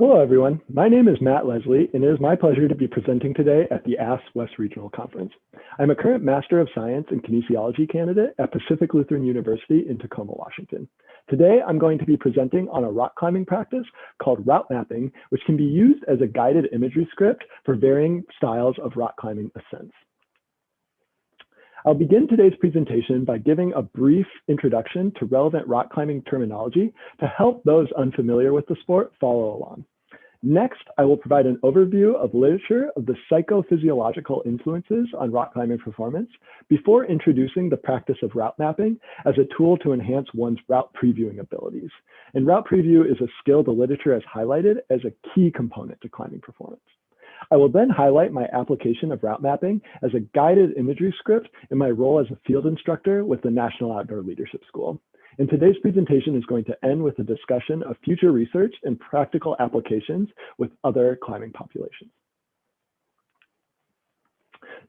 Hello, everyone. My name is Matt Leslie, and it is my pleasure to be presenting today at the ASP West Regional Conference. I'm a current Master of Science in Kinesiology candidate at Pacific Lutheran University in Tacoma, Washington. Today, I'm going to be presenting on a rock climbing practice called route mapping, which can be used as a guided imagery script for varying styles of rock climbing ascents. I'll begin today's presentation by giving a brief introduction to relevant rock climbing terminology to help those unfamiliar with the sport follow along. Next, I will provide an overview of literature of the psychophysiological influences on rock climbing performance before introducing the practice of route mapping as a tool to enhance one's route previewing abilities. And route preview is a skill the literature has highlighted as a key component to climbing performance. I will then highlight my application of route mapping as a guided imagery script in my role as a field instructor with the National Outdoor Leadership School. And today's presentation is going to end with a discussion of future research and practical applications with other climbing populations.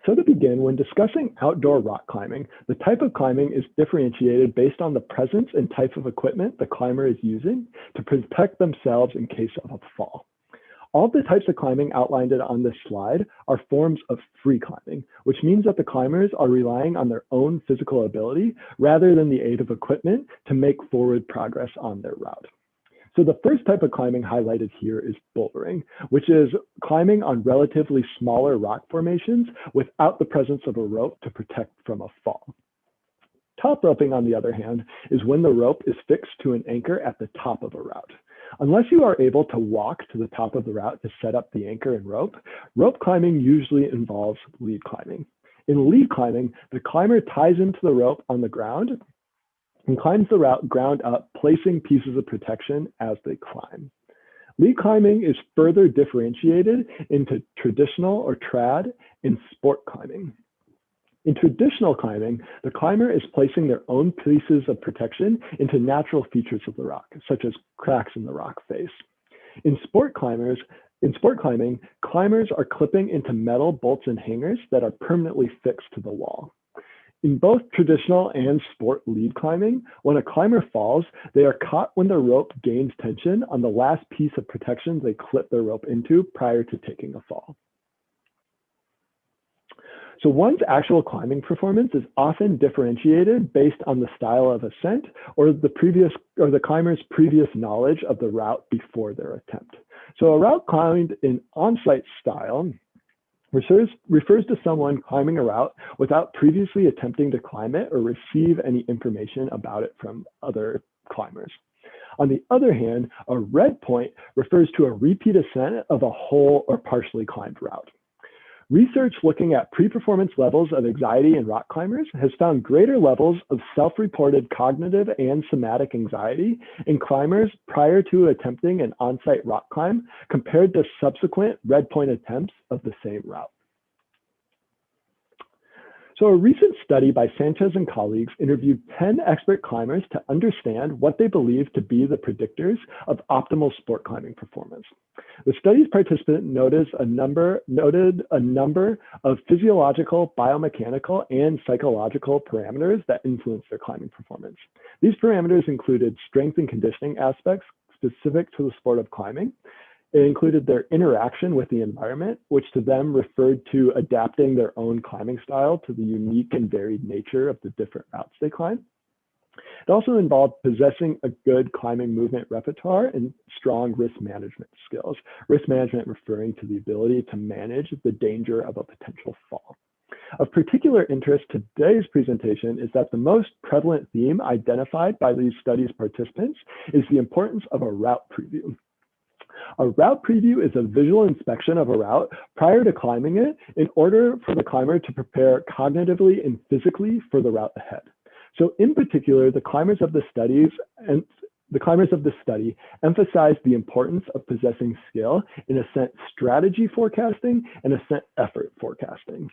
So to begin, when discussing outdoor rock climbing, the type of climbing is differentiated based on the presence and type of equipment the climber is using to protect themselves in case of a fall. All the types of climbing outlined on this slide are forms of free climbing, which means that the climbers are relying on their own physical ability rather than the aid of equipment to make forward progress on their route. So the first type of climbing highlighted here is bouldering, which is climbing on relatively smaller rock formations without the presence of a rope to protect from a fall. Top roping, on the other hand, is when the rope is fixed to an anchor at the top of a route. Unless you are able to walk to the top of the route to set up the anchor and rope, rope climbing usually involves lead climbing. In lead climbing, the climber ties into the rope on the ground and climbs the route ground up, placing pieces of protection as they climb. Lead climbing is further differentiated into traditional or trad and sport climbing. In traditional climbing, the climber is placing their own pieces of protection into natural features of the rock, such as cracks in the rock face. In sport climbing, climbers are clipping into metal bolts and hangers that are permanently fixed to the wall. In both traditional and sport lead climbing, when a climber falls, they are caught when the rope gains tension on the last piece of protection they clip their rope into prior to taking a fall. So one's actual climbing performance is often differentiated based on the style of ascent or the climber's previous knowledge of the route before their attempt. So a route climbed in Onsight style refers to someone climbing a route without previously attempting to climb it or receive any information about it from other climbers. On the other hand, a Redpoint refers to a repeat ascent of a whole or partially climbed route. Research looking at pre-performance levels of anxiety in rock climbers has found greater levels of self-reported cognitive and somatic anxiety in climbers prior to attempting an on-site rock climb compared to subsequent Redpoint attempts of the same route. So a recent study by Sanchez and colleagues interviewed 10 expert climbers to understand what they believe to be the predictors of optimal sport climbing performance. The study's participant noted a number of physiological, biomechanical, and psychological parameters that influence their climbing performance. These parameters included strength and conditioning aspects specific to the sport of climbing. It included their interaction with the environment, which to them referred to adapting their own climbing style to the unique and varied nature of the different routes they climb. It also involved possessing a good climbing movement repertoire and strong risk management skills. Risk management referring to the ability to manage the danger of a potential fall. Of particular interest to today's presentation is that the most prevalent theme identified by these studies participants is the importance of a route preview. A route preview is a visual inspection of a route prior to climbing it in order for the climber to prepare cognitively and physically for the route ahead. So in particular, the climbers of the study emphasized the importance of possessing skill in ascent strategy forecasting and ascent effort forecasting.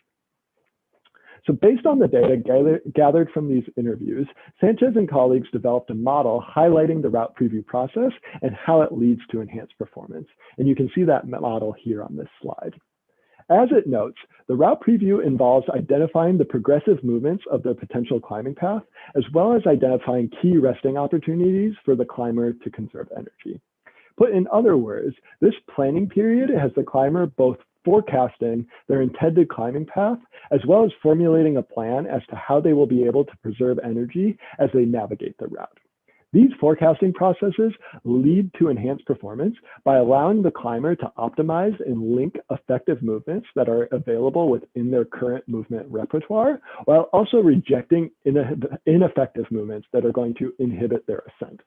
So based on the data gathered from these interviews, Sanchez and colleagues developed a model highlighting the route preview process and how it leads to enhanced performance. And you can see that model here on this slide. As it notes, the route preview involves identifying the progressive movements of the potential climbing path, as well as identifying key resting opportunities for the climber to conserve energy. Put in other words, this planning period has the climber both forecasting their intended climbing path, as well as formulating a plan as to how they will be able to preserve energy as they navigate the route. These forecasting processes lead to enhanced performance by allowing the climber to optimize and link effective movements that are available within their current movement repertoire, while also rejecting ineffective movements that are going to inhibit their ascent.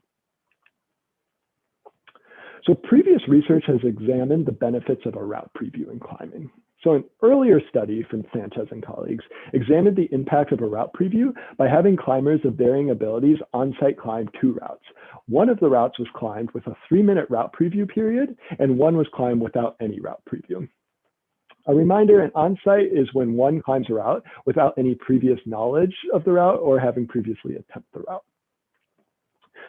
So previous research has examined the benefits of a route preview in climbing. So an earlier study from Sanchez and colleagues examined the impact of a route preview by having climbers of varying abilities on-site climb 2 routes. One of the routes was climbed with a 3-minute route preview period, and one was climbed without any route preview. A reminder, an on-site is when one climbs a route without any previous knowledge of the route or having previously attempted the route.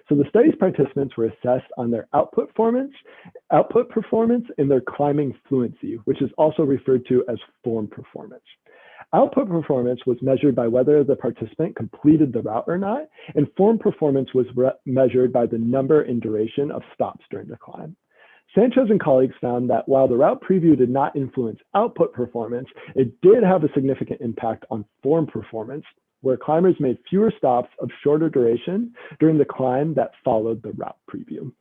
So the study's participants were assessed on their output performance and their climbing fluency, which is also referred to as form performance. Output performance was measured by whether the participant completed the route or not, and form performance was measured by the number and duration of stops during the climb. Sanchez and colleagues found that while the route preview did not influence output performance, it did have a significant impact on form performance, where climbers made fewer stops of shorter duration during the climb that followed the route preview.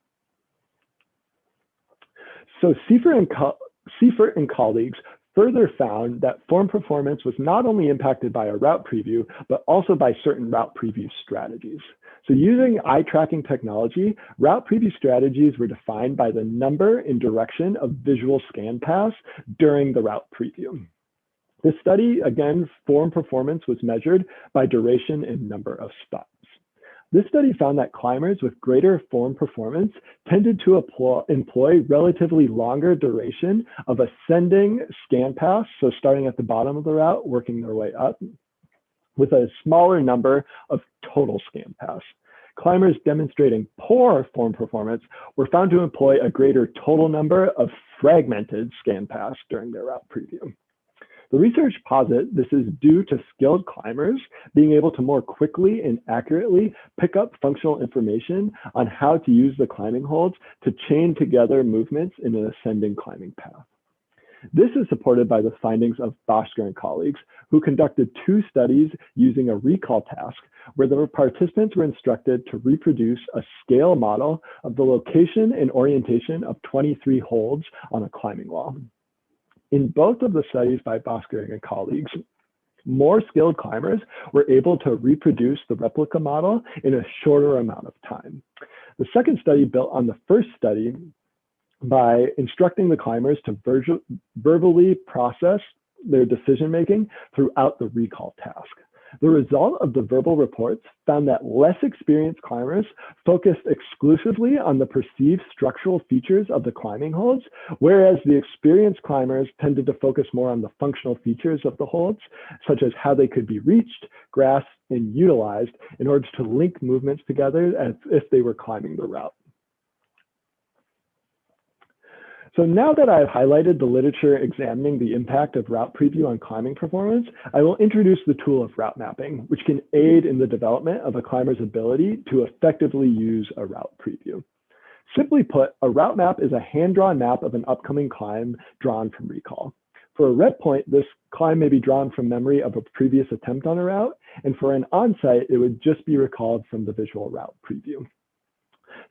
So Seifert and colleagues further found that form performance was not only impacted by a route preview, but also by certain route preview strategies. So using eye tracking technology, route preview strategies were defined by the number and direction of visual scan paths during the route preview. This study, again, form performance was measured by duration and number of stops. This study found that climbers with greater form performance tended to employ relatively longer duration of ascending scan paths, so starting at the bottom of the route, working their way up, with a smaller number of total scan paths. Climbers demonstrating poor form performance were found to employ a greater total number of fragmented scan paths during their route preview. The research posits this is due to skilled climbers being able to more quickly and accurately pick up functional information on how to use the climbing holds to chain together movements in an ascending climbing path. This is supported by the findings of Boschker and colleagues, who conducted 2 studies using a recall task where the participants were instructed to reproduce a scale model of the location and orientation of 23 holds on a climbing wall. In both of the studies by Boschker and colleagues, more skilled climbers were able to reproduce the replica model in a shorter amount of time. The second study built on the first study by instructing the climbers to verbally process their decision-making throughout the recall task. The result of the verbal reports found that less experienced climbers focused exclusively on the perceived structural features of the climbing holds, whereas the experienced climbers tended to focus more on the functional features of the holds, such as how they could be reached, grasped, and utilized in order to link movements together as if they were climbing the route. So now that I've highlighted the literature examining the impact of route preview on climbing performance, I will introduce the tool of route mapping, which can aid in the development of a climber's ability to effectively use a route preview. Simply put, a route map is a hand-drawn map of an upcoming climb drawn from recall. For a Redpoint, this climb may be drawn from memory of a previous attempt on a route, and for an on-site, it would just be recalled from the visual route preview.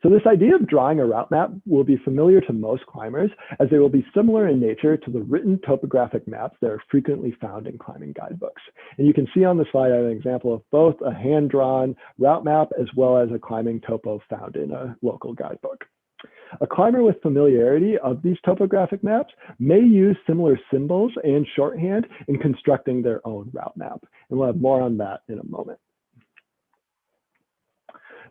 So this idea of drawing a route map will be familiar to most climbers, as they will be similar in nature to the written topographic maps that are frequently found in climbing guidebooks. And you can see on the slide an example of both a hand-drawn route map as well as a climbing topo found in a local guidebook. A climber with familiarity of these topographic maps may use similar symbols and shorthand in constructing their own route map. And we'll have more on that in a moment.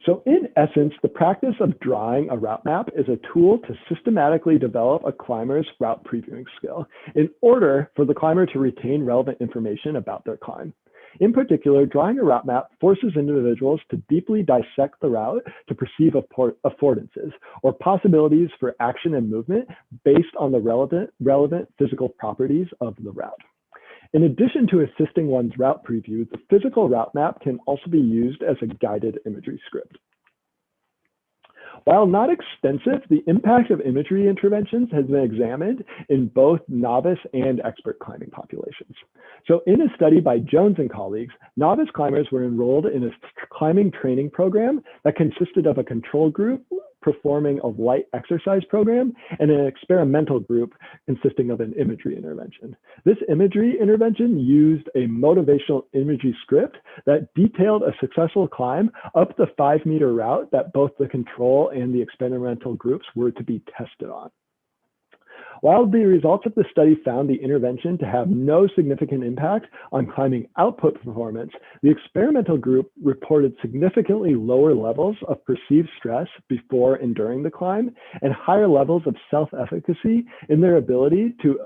So in essence, the practice of drawing a route map is a tool to systematically develop a climber's route previewing skill in order for the climber to retain relevant information about their climb. In particular, drawing a route map forces individuals to deeply dissect the route to perceive affordances or possibilities for action and movement based on the relevant physical properties of the route. In addition to assisting one's route preview, the physical route map can also be used as a guided imagery script. While not extensive, the impact of imagery interventions has been examined in both novice and expert climbing populations. So in a study by Jones and colleagues, novice climbers were enrolled in a climbing training program that consisted of a control group performing a light exercise program and an experimental group consisting of an imagery intervention. This imagery intervention used a motivational imagery script that detailed a successful climb up the 5-meter route that both the control and the experimental groups were to be tested on. While the results of the study found the intervention to have no significant impact on climbing output performance, the experimental group reported significantly lower levels of perceived stress before and during the climb and higher levels of self-efficacy in their ability to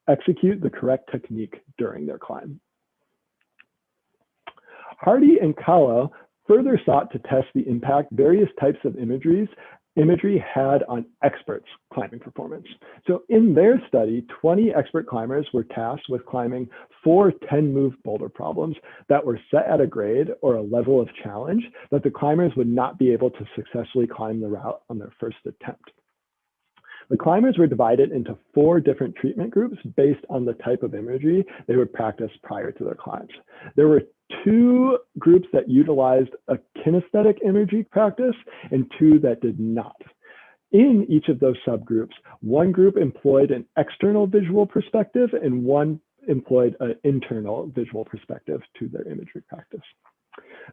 execute the correct technique during their climb. Hardy and Kahlo further sought to test the impact various types of imagery had on experts' climbing performance. So in their study, 20 expert climbers were tasked with climbing 4 10-move boulder problems that were set at a grade or a level of challenge that the climbers would not be able to successfully climb the route on their first attempt. The climbers were divided into 4 different treatment groups based on the type of imagery they would practice prior to their climbs. There were 2 groups that utilized a kinesthetic imagery practice and 2 that did not. In each of those subgroups, one group employed an external visual perspective and one employed an internal visual perspective to their imagery practice.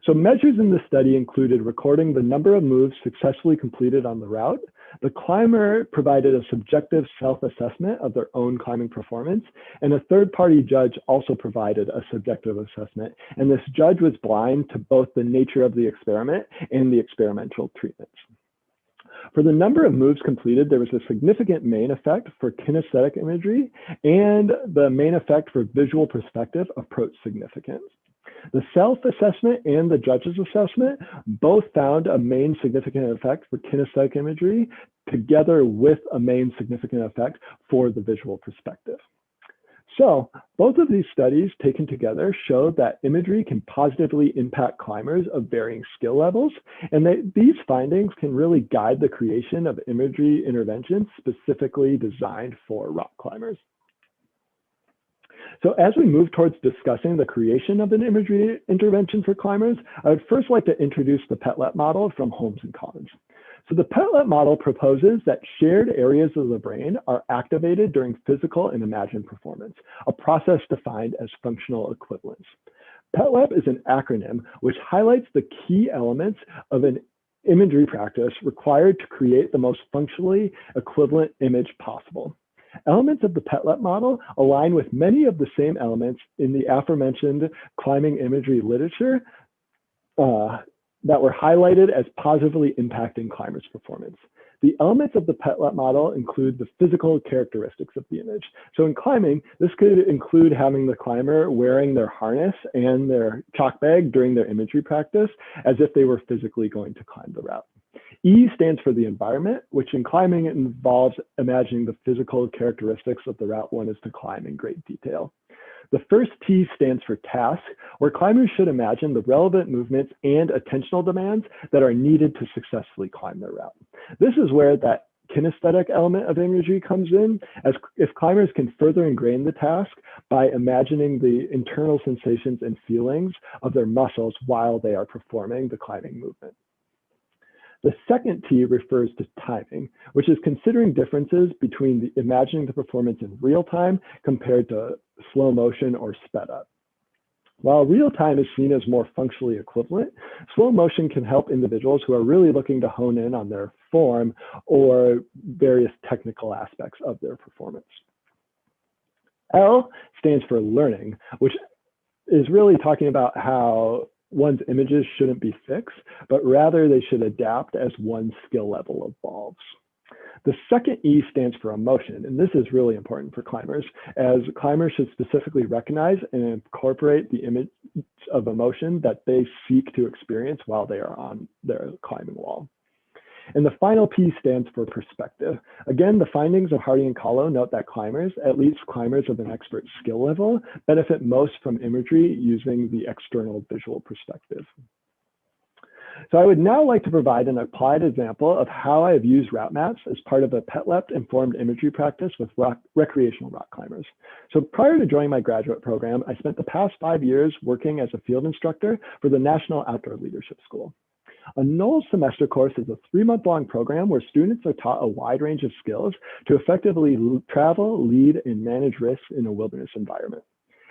So measures in the study included recording the number of moves successfully completed on the route. The climber provided a subjective self-assessment of their own climbing performance, and a third-party judge also provided a subjective assessment, and this judge was blind to both the nature of the experiment and the experimental treatments. For the number of moves completed, there was a significant main effect for kinesthetic imagery, and the main effect for visual perspective approached significance. The self-assessment and the judge's assessment both found a main significant effect for kinesthetic imagery together with a main significant effect for the visual perspective. So both of these studies taken together show that imagery can positively impact climbers of varying skill levels, and that these findings can really guide the creation of imagery interventions specifically designed for rock climbers. So as we move towards discussing the creation of an imagery intervention for climbers, I would first like to introduce the PETLEP model from Holmes and Collins. So the PETLEP model proposes that shared areas of the brain are activated during physical and imagined performance, a process defined as functional equivalence. PETLEP is an acronym which highlights the key elements of an imagery practice required to create the most functionally equivalent image possible. Elements of the PETLEP model align with many of the same elements in the aforementioned climbing imagery literature that were highlighted as positively impacting climbers' performance. The elements of the PETLEP model include the physical characteristics of the image. So in climbing, this could include having the climber wearing their harness and their chalk bag during their imagery practice as if they were physically going to climb the route. E stands for the environment, which in climbing involves imagining the physical characteristics of the route one is to climb in great detail. The first T stands for task, where climbers should imagine the relevant movements and attentional demands that are needed to successfully climb their route. This is where that kinesthetic element of imagery comes in, as if climbers can further ingrain the task by imagining the internal sensations and feelings of their muscles while they are performing the climbing movement. The second T refers to timing, which is considering differences between imagining the performance in real time compared to slow motion or sped up. While real time is seen as more functionally equivalent, slow motion can help individuals who are really looking to hone in on their form or various technical aspects of their performance. L stands for learning, which is really talking about how one's images shouldn't be fixed, but rather they should adapt as one's skill level evolves. The second E stands for emotion, and this is really important for climbers, as climbers should specifically recognize and incorporate the image of emotion that they seek to experience while they are on their climbing wall. And the final P stands for perspective. Again, the findings of Hardy and Kahlo note that climbers, at least climbers of an expert skill level, benefit most from imagery using the external visual perspective. So I would now like to provide an applied example of how I have used route maps as part of a PetLep-informed imagery practice with recreational rock climbers. So prior to joining my graduate program, I spent the past 5 years working as a field instructor for the National Outdoor Leadership School. A NOLS semester course is a 3-month-long program where students are taught a wide range of skills to effectively travel, lead, and manage risks in a wilderness environment.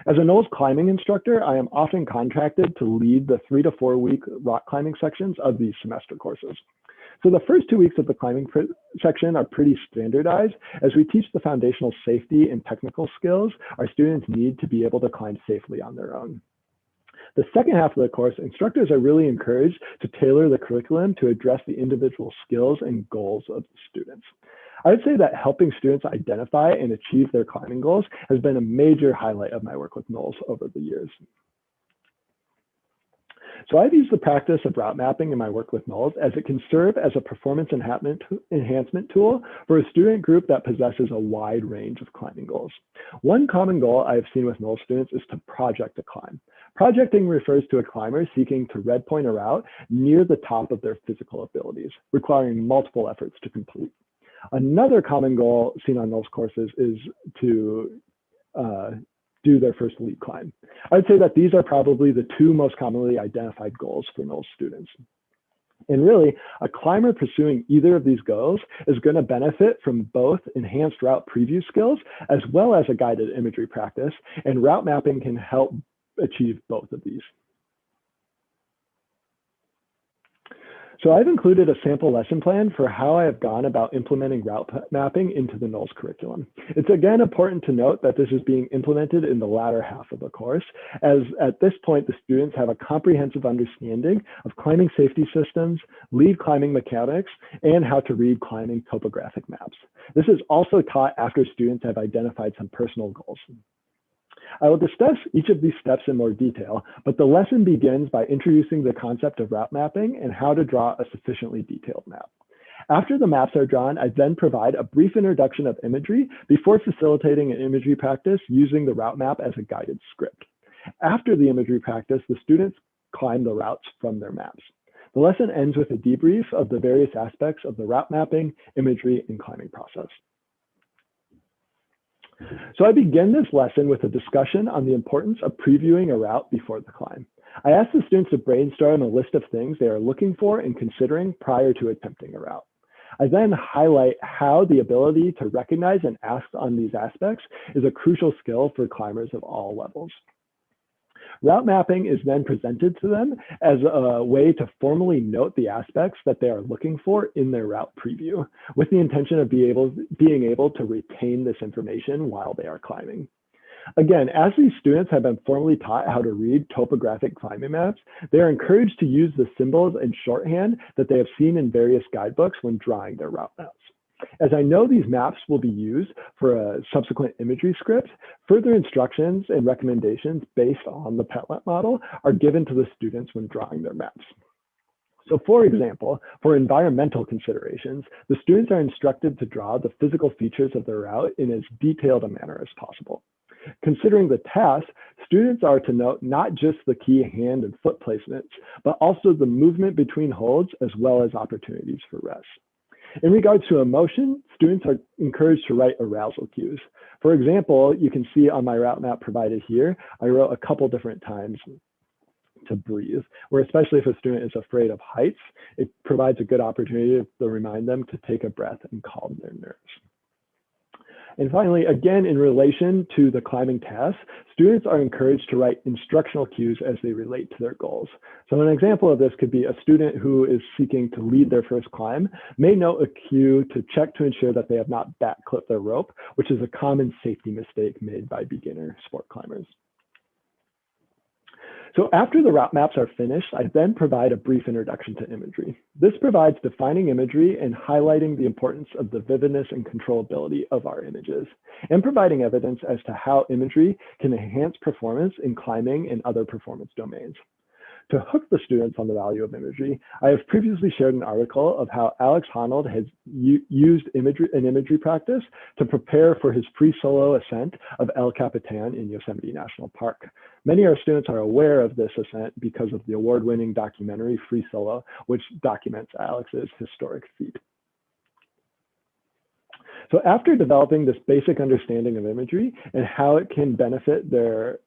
As a NOLS climbing instructor, I am often contracted to lead the 3 to 4 week rock climbing sections of these semester courses. So the first 2 weeks of the climbing section are pretty standardized as we teach the foundational safety and technical skills our students need to be able to climb safely on their own. The second half of the course, instructors are really encouraged to tailor the curriculum to address the individual skills and goals of the students. I would say that helping students identify and achieve their climbing goals has been a major highlight of my work with NOLS over the years. So I've used the practice of route mapping in my work with NOLS as it can serve as a performance enhancement tool for a student group that possesses a wide range of climbing goals. One common goal I have seen with NOLS students is to project a climb. Projecting refers to a climber seeking to redpoint a route near the top of their physical abilities, requiring multiple efforts to complete. Another common goal seen on those courses is to do their first lead climb. I would say that these are probably the 2 most commonly identified goals for NOLS students. And really, a climber pursuing either of these goals is going to benefit from both enhanced route preview skills as well as a guided imagery practice, and route mapping can help achieve both of these. So I've included a sample lesson plan for how I have gone about implementing route mapping into the NOLS curriculum. It's again important to note that this is being implemented in the latter half of the course, as at this point, the students have a comprehensive understanding of climbing safety systems, lead climbing mechanics, and how to read climbing topographic maps. This is also taught after students have identified some personal goals. I will discuss each of these steps in more detail, but the lesson begins by introducing the concept of route mapping and how to draw a sufficiently detailed map. After the maps are drawn, I then provide a brief introduction of imagery before facilitating an imagery practice using the route map as a guided script. After the imagery practice, the students climb the routes from their maps. The lesson ends with a debrief of the various aspects of the route mapping, imagery, and climbing process. So I begin this lesson with a discussion on the importance of previewing a route before the climb. I ask the students to brainstorm a list of things they are looking for and considering prior to attempting a route. I then highlight how the ability to recognize and act on these aspects is a crucial skill for climbers of all levels. Route mapping is then presented to them as a way to formally note the aspects that they are looking for in their route preview, with the intention of being able to retain this information while they are climbing. Again, as these students have been formally taught how to read topographic climbing maps, they are encouraged to use the symbols and shorthand that they have seen in various guidebooks when drawing their route maps. As I know these maps will be used for a subsequent imagery script, further instructions and recommendations based on the PetLep model are given to the students when drawing their maps. So for example, for environmental considerations, the students are instructed to draw the physical features of their route in as detailed a manner as possible. Considering the task, students are to note not just the key hand and foot placements, but also the movement between holds as well as opportunities for rest. In regards to emotion, students are encouraged to write arousal cues. For example, you can see on my route map provided here, I wrote a couple different times to breathe, where especially if a student is afraid of heights, it provides a good opportunity to remind them to take a breath and calm their nerves. And finally, again, in relation to the climbing task, students are encouraged to write instructional cues as they relate to their goals. So an example of this could be a student who is seeking to lead their first climb may note a cue to check to ensure that they have not back clipped their rope, which is a common safety mistake made by beginner sport climbers. So after the route maps are finished, I then provide a brief introduction to imagery. This provides defining imagery and highlighting the importance of the vividness and controllability of our images, and providing evidence as to how imagery can enhance performance in climbing and other performance domains. To hook the students on the value of imagery, I have previously shared an article of how Alex Honnold has used an imagery practice to prepare for his free solo ascent of El Capitan in Yosemite National Park. Many of our students are aware of this ascent because of the award-winning documentary Free Solo, which documents Alex's historic feat. So after developing this basic understanding of imagery and how it can benefit their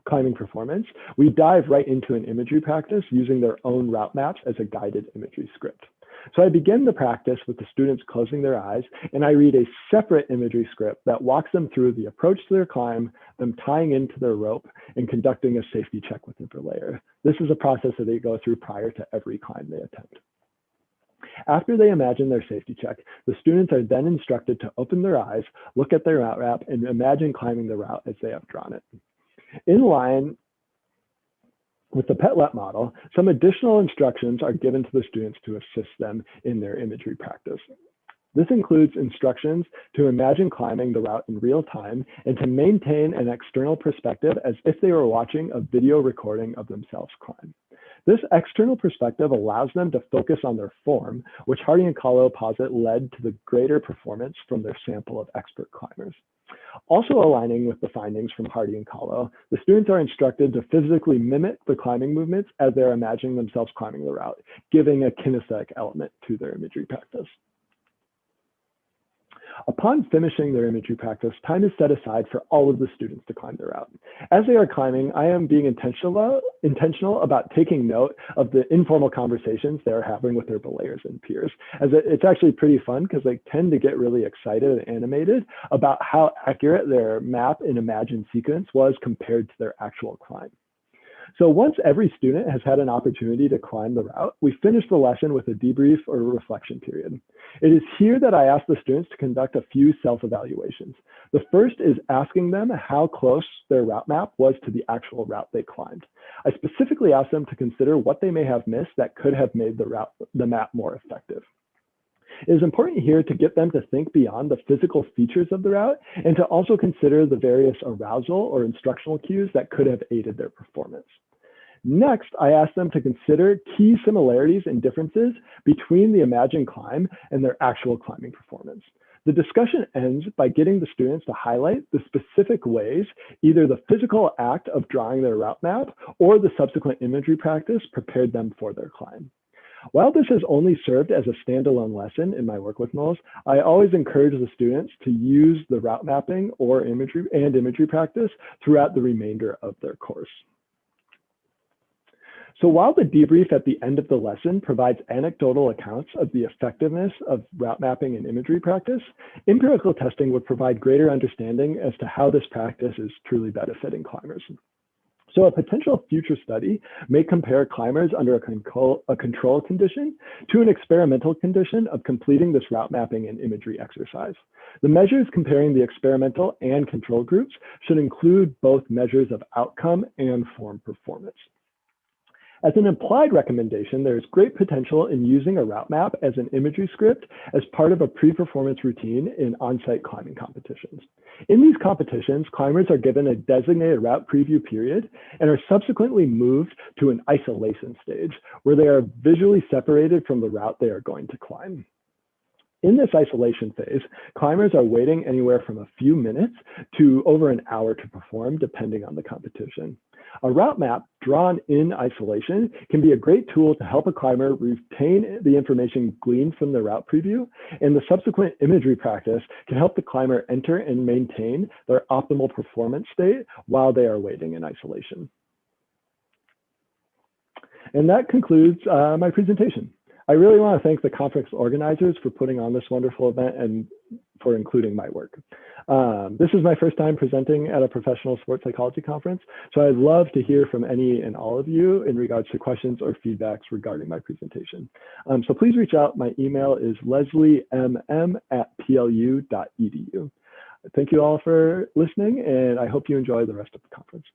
climbing performance, we dive right into an imagery practice using their own route maps as a guided imagery script. So I begin the practice with the students closing their eyes, and I read a separate imagery script that walks them through the approach to their climb, them tying into their rope, and conducting a safety check with the belayer. This is a process that they go through prior to every climb they attempt. After they imagine their safety check, the students are then instructed to open their eyes, look at their route map, and imagine climbing the route as they have drawn it. In line with the PETLEP model, some additional instructions are given to the students to assist them in their imagery practice. This includes instructions to imagine climbing the route in real time and to maintain an external perspective as if they were watching a video recording of themselves climb. This external perspective allows them to focus on their form, which Hardy and Kahlo posit led to the greater performance from their sample of expert climbers. Also aligning with the findings from Hardy and Kahlo, the students are instructed to physically mimic the climbing movements as they're imagining themselves climbing the route, giving a kinesthetic element to their imagery practice. Upon finishing their imagery practice, time is set aside for all of the students to climb their route. As they are climbing, I am being intentional about taking note of the informal conversations they're having with their belayers and peers, as it's actually pretty fun because they tend to get really excited and animated about how accurate their map and imagined sequence was compared to their actual climb. So once every student has had an opportunity to climb the route, we finish the lesson with a debrief or a reflection period. It is here that I ask the students to conduct a few self-evaluations. The first is asking them how close their route map was to the actual route they climbed. I specifically ask them to consider what they may have missed that could have made the map more effective. It is important here to get them to think beyond the physical features of the route and to also consider the various arousal or instructional cues that could have aided their performance. Next, I ask them to consider key similarities and differences between the imagined climb and their actual climbing performance. The discussion ends by getting the students to highlight the specific ways, either the physical act of drawing their route map or the subsequent imagery practice prepared them for their climb. While this has only served as a standalone lesson in my work with NOLS, I always encourage the students to use the route mapping or imagery practice throughout the remainder of their course. So while the debrief at the end of the lesson provides anecdotal accounts of the effectiveness of route mapping and imagery practice, empirical testing would provide greater understanding as to how this practice is truly benefiting climbers. So a potential future study may compare climbers under a control condition to an experimental condition of completing this route mapping and imagery exercise. The measures comparing the experimental and control groups should include both measures of outcome and form performance. As an implied recommendation, there is great potential in using a route map as an imagery script as part of a pre-performance routine in on-site climbing competitions. In these competitions, climbers are given a designated route preview period and are subsequently moved to an isolation stage where they are visually separated from the route they are going to climb. In this isolation phase, climbers are waiting anywhere from a few minutes to over an hour to perform, depending on the competition. A route map drawn in isolation can be a great tool to help a climber retain the information gleaned from the route preview, and the subsequent imagery practice can help the climber enter and maintain their optimal performance state while they are waiting in isolation. And that concludes my presentation. I really want to thank the conference organizers for putting on this wonderful event and for including my work. This is my first time presenting at a professional sports psychology conference, so I'd love to hear from any and all of you in regards to questions or feedbacks regarding my presentation. So please reach out. My email is lesliemm@plu.edu. Thank you all for listening, and I hope you enjoy the rest of the conference.